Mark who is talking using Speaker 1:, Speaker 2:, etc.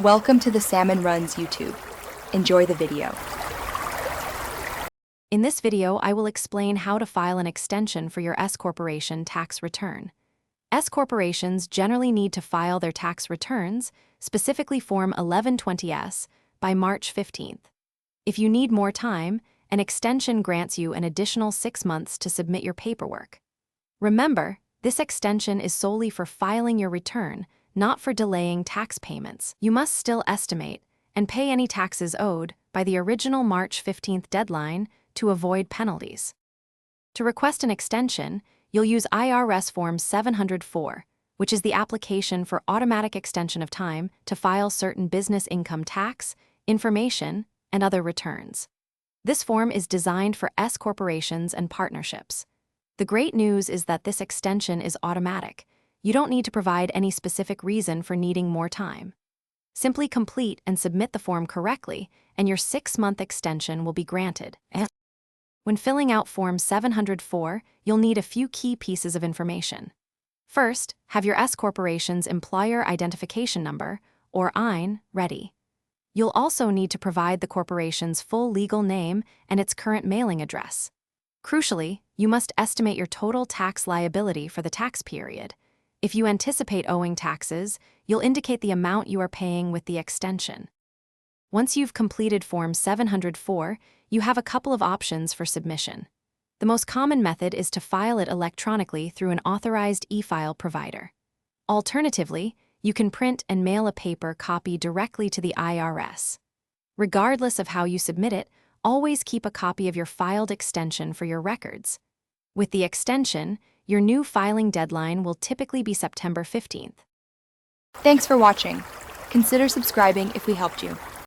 Speaker 1: Welcome to the Salmon Runs YouTube. Enjoy the video.
Speaker 2: In this video, I will explain how to file an extension for your S-corporation tax return. S-corporations generally need to file their tax returns, specifically Form 1120-S, by March 15th. If you need more time, an extension grants you an additional 6 months to submit your paperwork. Remember, this extension is solely for filing your return, not for delaying tax payments. You must still estimate and pay any taxes owed by the original March 15th deadline to avoid penalties. To request an extension, you'll use IRS Form 704, which is the application for automatic extension of time to file certain business income tax, information, and other returns. This form is designed for S corporations and partnerships. The great news is that this extension is automatic. You don't need to provide any specific reason for needing more time. Simply complete and submit the form correctly, and your 6-month extension will be granted. When filling out Form 704, you'll need a few key pieces of information. First, have your S corporation's Employer Identification Number, or EIN, ready. You'll also need to provide the corporation's full legal name and its current mailing address. Crucially, you must estimate your total tax liability for the tax period. If you anticipate owing taxes, you'll indicate the amount you are paying with the extension. Once you've completed Form 704, you have a couple of options for submission. The most common method is to file it electronically through an authorized e-file provider. Alternatively, you can print and mail a paper copy directly to the IRS. Regardless of how you submit it, always keep a copy of your filed extension for your records. With the extension, your new filing deadline will typically be September 15th.
Speaker 1: Thanks for watching. Consider subscribing if we helped you.